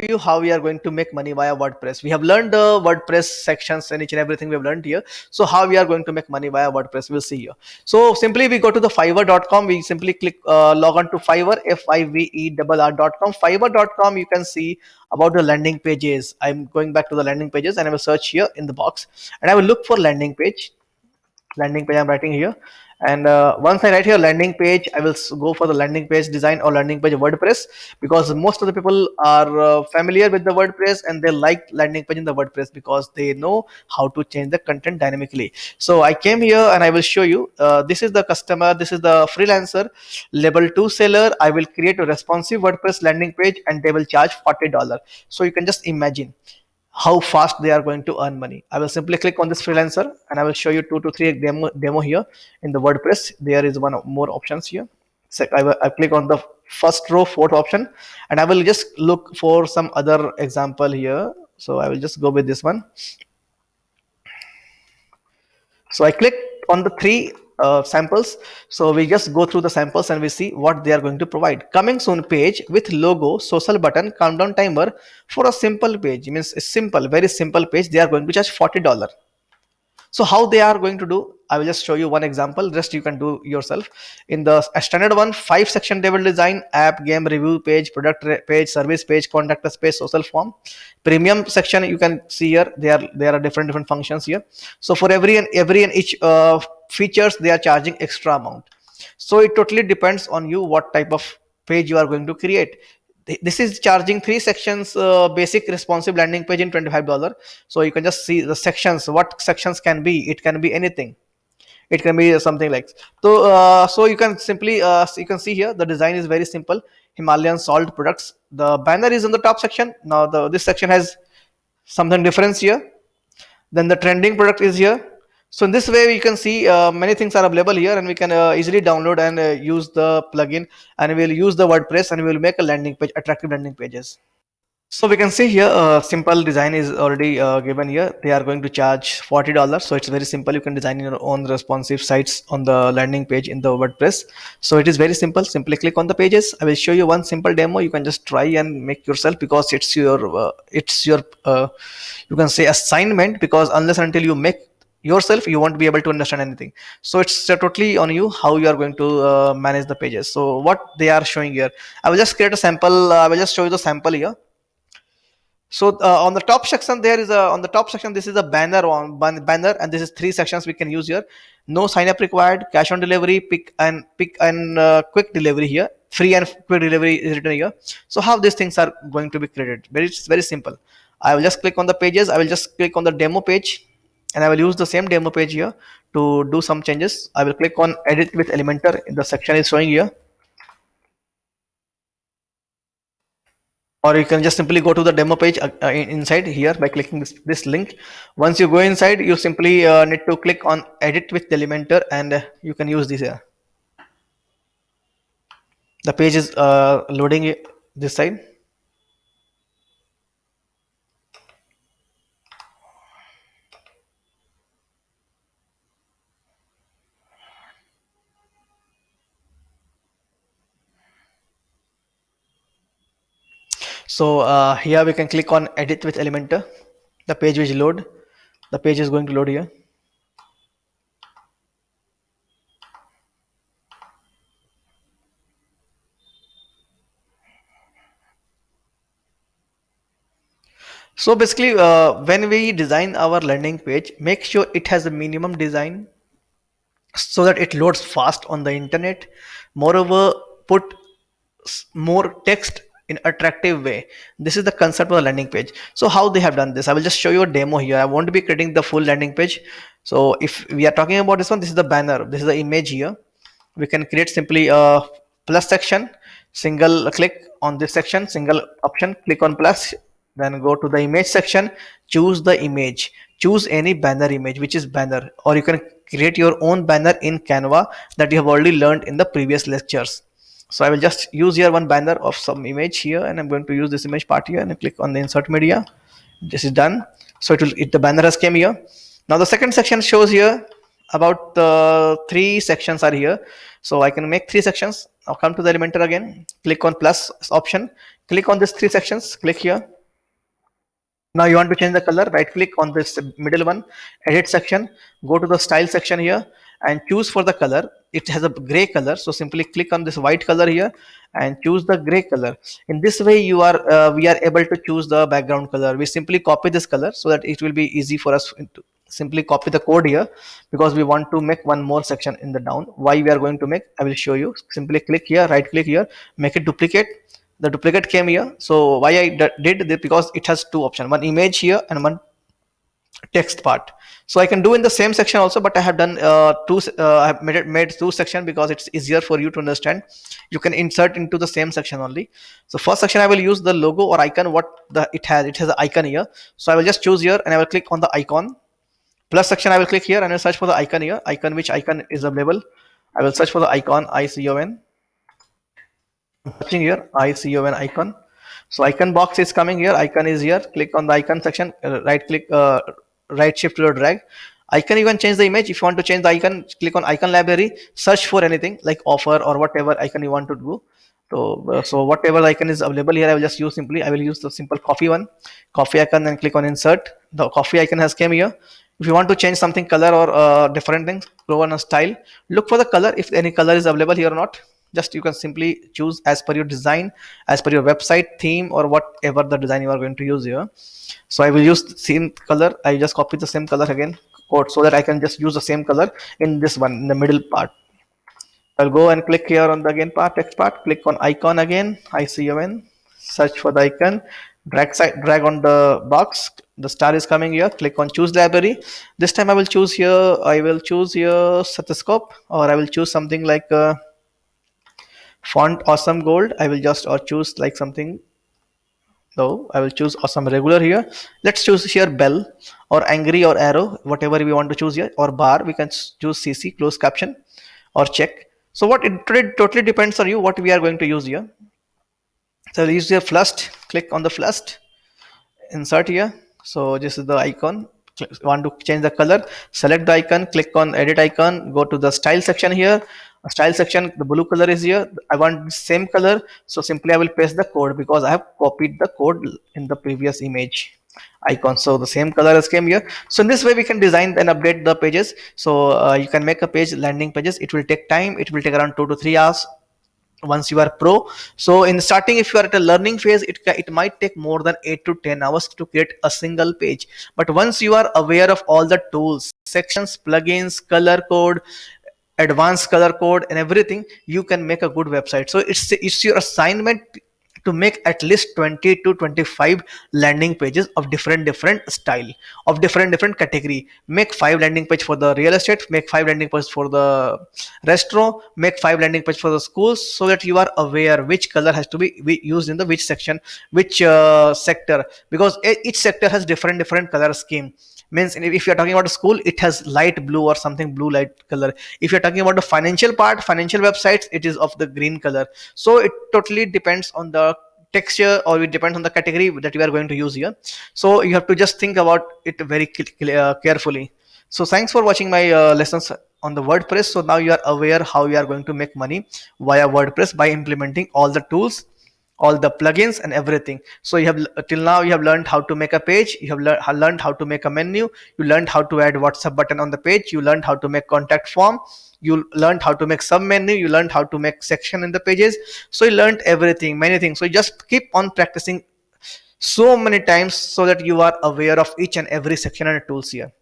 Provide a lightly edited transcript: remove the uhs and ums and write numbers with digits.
you how we are going to make money via WordPress. We have learned the WordPress sections and each and everything we have learned here. So how we are going to make money via WordPress, we'll see here. So simply we go to the fiverr.com. We simply click log on to Fiverr, fiverr.com. Fiverr.com, you can see about the landing pages. I'm going back to the landing pages and I will search here in the box and I will look for landing page. I'm writing here, and once I write here landing page, I will go for the landing page design or landing page WordPress, because most of the people are familiar with the WordPress and they like landing page in the WordPress because they know how to change the content dynamically. So I came here and I will show you, this is the customer, this is the freelancer, level 2 seller. I will create a responsive WordPress landing page and they will charge $40. So you can just imagine how fast they are going to earn money. I will simply click on this freelancer and I will show you 2 to 3 demo here in the WordPress. There is one more options here. So I click on the first row, fourth option, and I will just look for some other example here. So I will just go with this one. So I click on the three samples. So we just go through the samples and we see what they are going to provide. Coming soon page with logo, social button, countdown timer for a simple page. It means a simple, very simple page. They are going to charge $40. So how they are going to do, I will just show you one example. Rest you can do yourself. In the standard one, 5 section table design, app, game, review page, product page, service page, contact us page, social form. Premium section, you can see here there are different functions here. So for every and each features, they are charging extra amount. So it totally depends on you what type of page you are going to create. This is charging 3 sections basic responsive landing page in $25. So you can just see the sections, what sections can be. It can be anything. It can be something like so you can simply you can see here the design is very simple. Himalayan salt products, the banner is in the top section. Now this section has something different here. Then the trending product is here. So in this way, you can see many things are available here, and we can easily download and use the plugin, and we will use the WordPress and we will make a landing page, attractive landing pages. So we can see here simple design is already given here. They are going to charge $40. So it's very simple. You can design your own responsive sites on the landing page in the WordPress. So it is very simple. Simply click on the pages. I will show you one simple demo. You can just try and make yourself, because it's your you can say assignment, because unless and until you make yourself, you won't be able to understand anything. So it's totally on you how you are going to manage the pages. So what they are showing here, I will just create a sample. I will just show you the sample here. So on the top section, there is a this is a banner banner, and this is 3 sections we can use here. No sign up required, cash on delivery, pick and quick delivery here. Free and quick delivery is written here. So how these things are going to be created? It's very simple. I will just click on the pages. I will just click on the demo page, and I will use the same demo page here to do some changes. I will click on edit with Elementor. The section is showing here. Or you can just simply go to the demo page inside here by clicking this link. Once you go inside, you simply need to click on edit with Elementor, and you can use this here. The page is loading this side. So here we can click on edit with Elementor. The page will load. The page is going to load here. So basically, when we design our landing page, make sure it has a minimum design so that it loads fast on the internet. Moreover, put more text in attractive way. This is the concept of the landing page. So how they have done this, I will just show you a demo here. I won't be creating the full landing page. So if we are talking about this one, this is the banner, this is the image here. We can create simply a plus section, single click on this section, single option, click on plus, then go to the image section, choose the image, choose any banner image which is banner, or you can create your own banner in Canva that you have already learned in the previous lectures. So I will just use here one banner of some image here, and I'm going to use this image part here, and click on the insert media. This is done. So the banner has came here. Now the second section shows here about the 3 sections are here. So I can make 3 sections. Now come to the Elementor again, click on plus option, click on this 3 sections, click here. Now you want to change the color, right click on this middle one, edit section, go to the style section here and choose for the color. It has a gray color, so simply click on this white color here and choose the gray color. In this way you are we are able to choose the background color. We simply copy this color so that it will be easy for us to simply copy the code here, because we want to make one more section in the down. Why we are going to make, I will show you. Simply click here, right click here, make it duplicate. The duplicate came here. So why I did this, because it has two options, one image here and one text part. So I can do in the same section also, but I have done I have made two section because it's easier for you to understand. You can insert into the same section only. So first section I will use the logo or icon, what the it has an icon here. So I will just choose here and I will click on the icon. Plus section I will click here and I will search for the icon here, icon, which icon is available. I will search for the icon, icon. Searching here, icon icon. So icon box is coming here, icon is here. Click on the icon section, right click, right shift or drag icon. You can change the image. If you want to change the icon, click on icon library, search for anything like offer or whatever icon you want to do. So whatever icon is available here, I will just use simply, I will use the simple coffee one, coffee icon, and click on insert. The coffee icon has came here. If you want to change something color or different things, go on a style, look for the color, if any color is available here or not. Just you can simply choose as per your design, as per your website theme, or whatever the design you are going to use here. So I will use the same color. I just copy the same color again, code, so that I can just use the same color in this one, in the middle part. I'll go and click here on the again part, text part, click on icon again, icon, search for the icon, drag on the box, the star is coming here, click on choose library. This time I will choose here stethoscope, or I will choose something like font awesome gold. I will just or choose like something. So I will choose awesome regular here. Let's choose here bell or angry or arrow, whatever we want to choose here, or bar. We can choose CC, close caption, or check. So what it totally depends on you what we are going to use here. So I'll use here flushed. Click on the flushed, insert here. So this is the icon. Want to change the color, select the icon, click on edit icon, go to the style section here. Style section, the blue color is here. I want the same color, so simply I will paste the code because I have copied the code in the previous image icon. So the same color has came here. So in this way we can design and update the pages. So you can make a page, landing pages. It will take time, it will take around 2 to 3 hours once you are pro. So in starting, if you are at a learning phase, it might take more than 8 to 10 hours to create a single page. But once you are aware of all the tools, sections, plugins, color code, advanced color code, and everything, you can make a good website. So it's your assignment to make at least 20 to 25 landing pages of different style, of different category. Make 5 landing page for the real estate, make 5 landing pages for the restaurant, make 5 landing page for the schools, so that you are aware which color has to be used in the which section, which sector, because each sector has different color scheme. Means if you're talking about a school, it has light blue or something blue light color. If you're talking about the financial part, financial websites, it is of the green color. So it totally depends on the texture, or it depends on the category that you are going to use here. So you have to just think about it very carefully. So thanks for watching my lessons on the WordPress. So now you are aware how you are going to make money via WordPress by implementing all the tools, all the plugins, and everything. So you have till now you have learned how to make a page, you have learned how to make a menu, you learned how to add WhatsApp button on the page, you learned how to make contact form, you learned how to make sub menu, you learned how to make section in the pages. So you learned everything, many things. So you just keep on practicing so many times so that you are aware of each and every section and tools here.